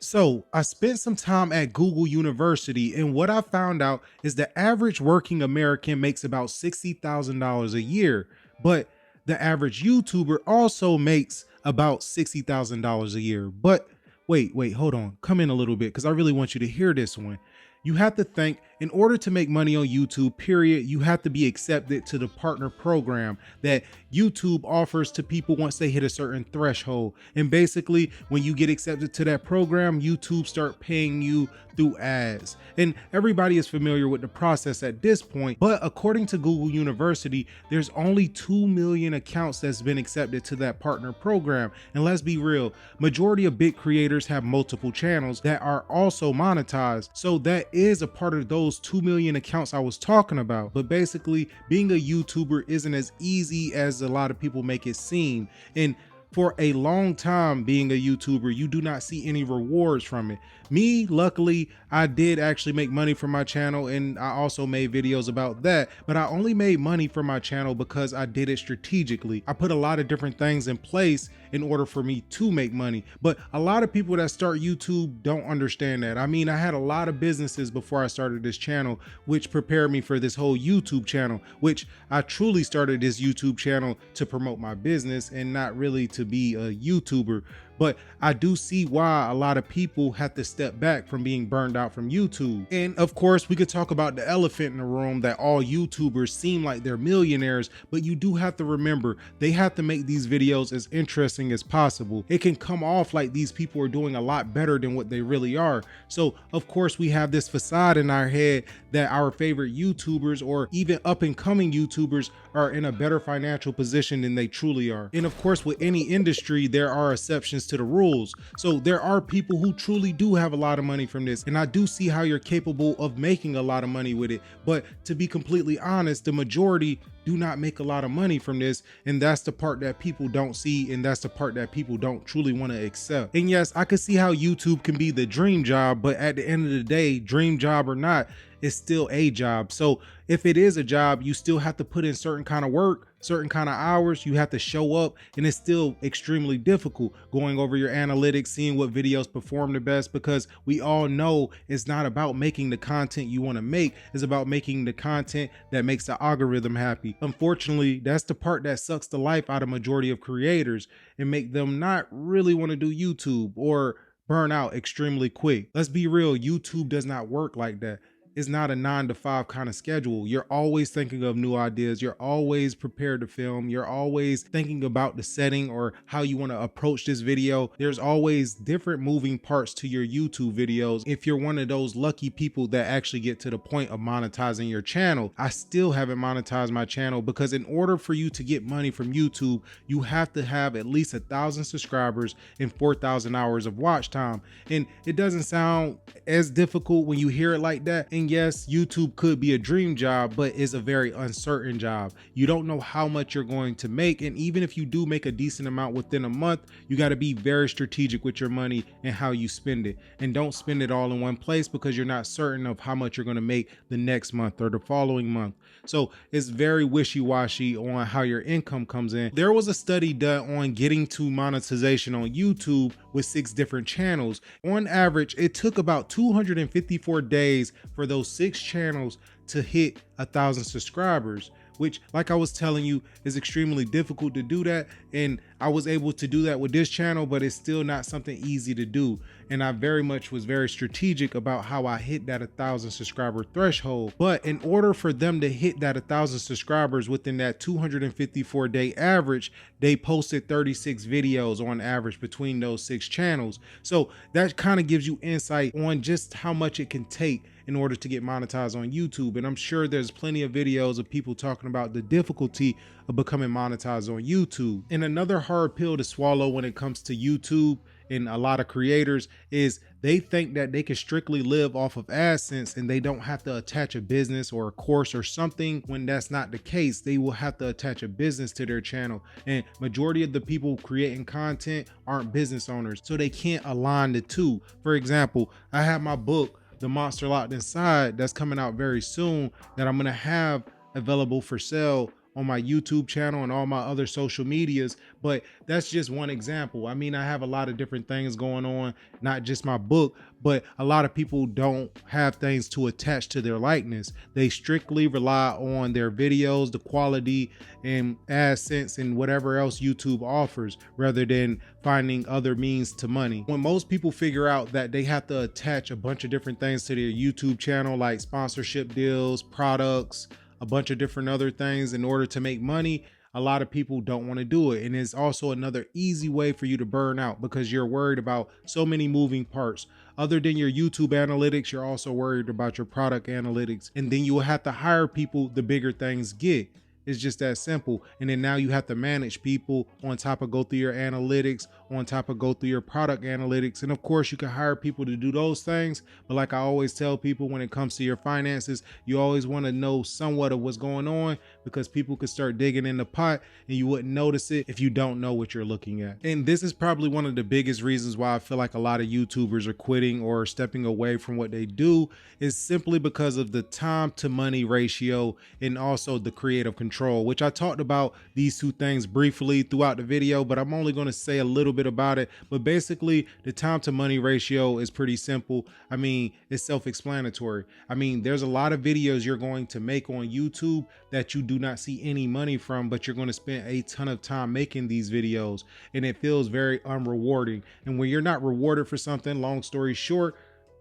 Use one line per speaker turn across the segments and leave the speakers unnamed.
So I spent some time at Google University, and what I found out is the average working American makes about $60,000 a year, but the average YouTuber also makes about $60,000 a year. But wait, hold on, come in a little bit because I really want you to hear this one. You have to think, in order to make money on YouTube, period, you have to be accepted to the partner program that YouTube offers to people once they hit a certain threshold. And basically, when you get accepted to that program, YouTube start paying you through ads. And everybody is familiar with the process at this point, but according to Google University, there's only 2 million accounts that's been accepted to that partner program. And let's be real, majority of big creators have multiple channels that are also monetized. So that is a part of those 2 million accounts I was talking about. But basically, being a YouTuber isn't as easy as a lot of people make it seem. And for a long time being a YouTuber, you do not see any rewards from it. Me, luckily, I did actually make money from my channel, and I also made videos about that, but I only made money from my channel because I did it strategically. I put a lot of different things in place in order for me to make money, but a lot of people that start YouTube don't understand that. I mean, I had a lot of businesses before I started this channel, which prepared me for this whole YouTube channel, which I truly started this YouTube channel to promote my business and not really to be a YouTuber. But I do see why a lot of people have to step back from being burned out from YouTube. And of course, we could talk about the elephant in the room that all YouTubers seem like they're millionaires, but you do have to remember, they have to make these videos as interesting as possible. It can come off like these people are doing a lot better than what they really are. So of course, we have this facade in our head that our favorite YouTubers or even up and coming YouTubers are in a better financial position than they truly are. And of course, with any industry, there are exceptions to the rules. So there are people who truly do have a lot of money from this. And I do see how you're capable of making a lot of money with it. But to be completely honest, the majority do not make a lot of money from this. And that's the part that people don't see. And that's the part that people don't truly want to accept. And yes, I can see how YouTube can be the dream job, but at the end of the day, dream job or not, it's still a job. So if it is a job, you still have to put in certain kind of work, certain kind of hours. You have to show up, and it's still extremely difficult going over your analytics, seeing what videos perform the best, because we all know it's not about making the content you want to make. It's about making the content that makes the algorithm happy. Unfortunately, that's the part that sucks the life out of majority of creators and make them not really want to do YouTube or burn out extremely quick. Let's be real, YouTube does not work like that. It's not a 9 to 5 kind of schedule. You're always thinking of new ideas. You're always prepared to film. You're always thinking about the setting or how you want to approach this video. There's always different moving parts to your YouTube videos. If you're one of those lucky people that actually get to the point of monetizing your channel, I still haven't monetized my channel because in order for you to get money from YouTube, you have to have at least 1,000 subscribers and 4,000 hours of watch time. And it doesn't sound as difficult when you hear it like that. And yes, YouTube could be a dream job, but it's a very uncertain job. You don't know how much you're going to make. And even if you do make a decent amount within a month, you got to be very strategic with your money and how you spend it. And don't spend it all in one place because you're not certain of how much you're going to make the next month or the following month. So it's very wishy-washy on how your income comes in. There was a study done on getting to monetization on YouTube with 6 different channels. On average, it took about 254 days for those 6 channels to hit 1,000 subscribers, which, like I was telling you, is extremely difficult to do that. And I was able to do that with this channel, but it's still not something easy to do. And I very much was very strategic about how I hit that 1,000 subscriber threshold. But in order for them to hit that 1,000 subscribers within that 254 day average, they posted 36 videos on average between those 6 channels. So that kind of gives you insight on just how much it can take in order to get monetized on YouTube. And I'm sure there's plenty of videos of people talking about the difficulty of becoming monetized on YouTube. And another hard pill to swallow when it comes to YouTube and a lot of creators is they think that they can strictly live off of AdSense and they don't have to attach a business or a course or something. When that's not the case, they will have to attach a business to their channel. And majority of the people creating content aren't business owners, so they can't align the two. For example, I have my book, The Monster Locked Inside, that's coming out very soon, that I'm gonna have available for sale on my YouTube channel and all my other social medias. But that's just one example. I mean, I have a lot of different things going on, not just my book, but a lot of people don't have things to attach to their likeness. They strictly rely on their videos, the quality and AdSense and whatever else YouTube offers, rather than finding other means to money. When most people figure out that they have to attach a bunch of different things to their YouTube channel, like sponsorship deals, products, a bunch of different other things in order to make money, a lot of people don't want to do it. And it's also another easy way for you to burn out because you're worried about so many moving parts. Other than your YouTube analytics, you're also worried about your product analytics. And then you will have to hire people the bigger things get. It's just that simple. And then now you have to manage people on top of go through your analytics, on top of go through your product analytics. And of course you can hire people to do those things. But like I always tell people, when it comes to your finances, you always want to know somewhat of what's going on, because people could start digging in the pot and you wouldn't notice it if you don't know what you're looking at. And this is probably one of the biggest reasons why I feel like a lot of YouTubers are quitting or stepping away from what they do, is simply because of the time to money ratio and also the creative control, which I talked about these two things briefly throughout the video, but I'm only going to say a little bit about it. But basically the time to money ratio is pretty simple. I mean, it's self-explanatory. I mean, there's a lot of videos you're going to make on YouTube that you do not see any money from, but you're going to spend a ton of time making these videos, and it feels very unrewarding. And when you're not rewarded for something, long story short,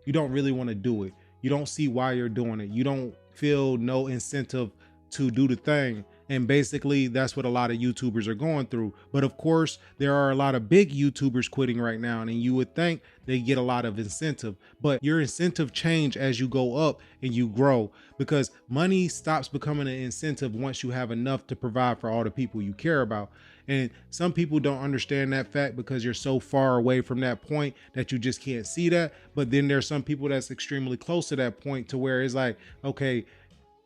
you don't really want to do it. You don't see why you're doing it. You don't feel no incentive to do the thing. And basically that's what a lot of YouTubers are going through. But of course, there are a lot of big YouTubers quitting right now, and you would think they get a lot of incentive, but your incentive change as you go up and you grow, because money stops becoming an incentive once you have enough to provide for all the people you care about. And some people don't understand that fact because you're so far away from that point that you just can't see that. But then there's some people that's extremely close to that point to where it's like, okay,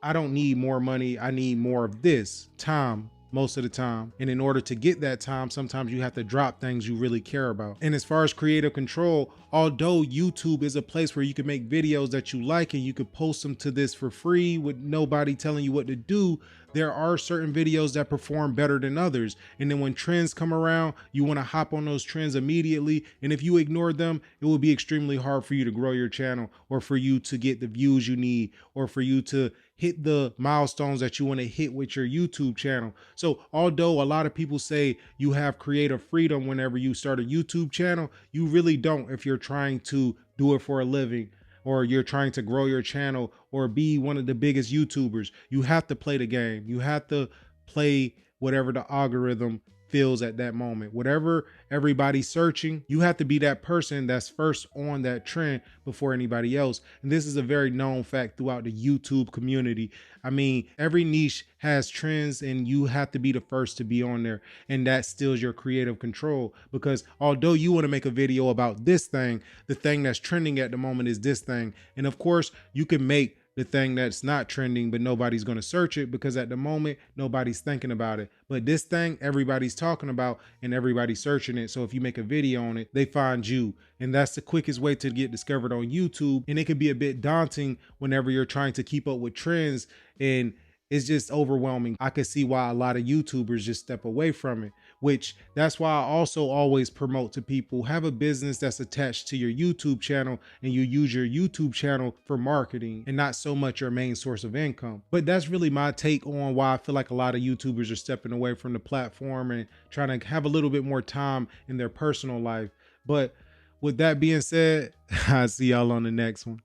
I don't need more money. I need more of this time most of the time. And in order to get that time, sometimes you have to drop things you really care about. And as far as creative control, although YouTube is a place where you can make videos that you like and you could post them to this for free with nobody telling you what to do, there are certain videos that perform better than others. And then when trends come around, you want to hop on those trends immediately. And if you ignore them, it will be extremely hard for you to grow your channel, or for you to get the views you need, or for you to hit the milestones that you want to hit with your YouTube channel. So although a lot of people say you have creative freedom whenever you start a YouTube channel, you really don't if you're trying to do it for a living, or you're trying to grow your channel or be one of the biggest YouTubers. You have to play the game. You have to play whatever the algorithm feels at that moment. Whatever everybody's searching, you have to be that person that's first on that trend before anybody else. And this is a very known fact throughout the YouTube community. I mean, every niche has trends and you have to be the first to be on there. And that steals your creative control, because although you want to make a video about this thing, the thing that's trending at the moment is this thing. And of course, you can make the thing that's not trending, but nobody's going to search it because at the moment, nobody's thinking about it. But this thing, everybody's talking about and everybody's searching it. So if you make a video on it, they find you. And that's the quickest way to get discovered on YouTube. And it can be a bit daunting whenever you're trying to keep up with trends, and it's just overwhelming. I could see why a lot of YouTubers just step away from it, which that's why I also always promote to people, have a business that's attached to your YouTube channel and you use your YouTube channel for marketing and not so much your main source of income. But that's really my take on why I feel like a lot of YouTubers are stepping away from the platform and trying to have a little bit more time in their personal life. But with that being said, I'll see y'all on the next one.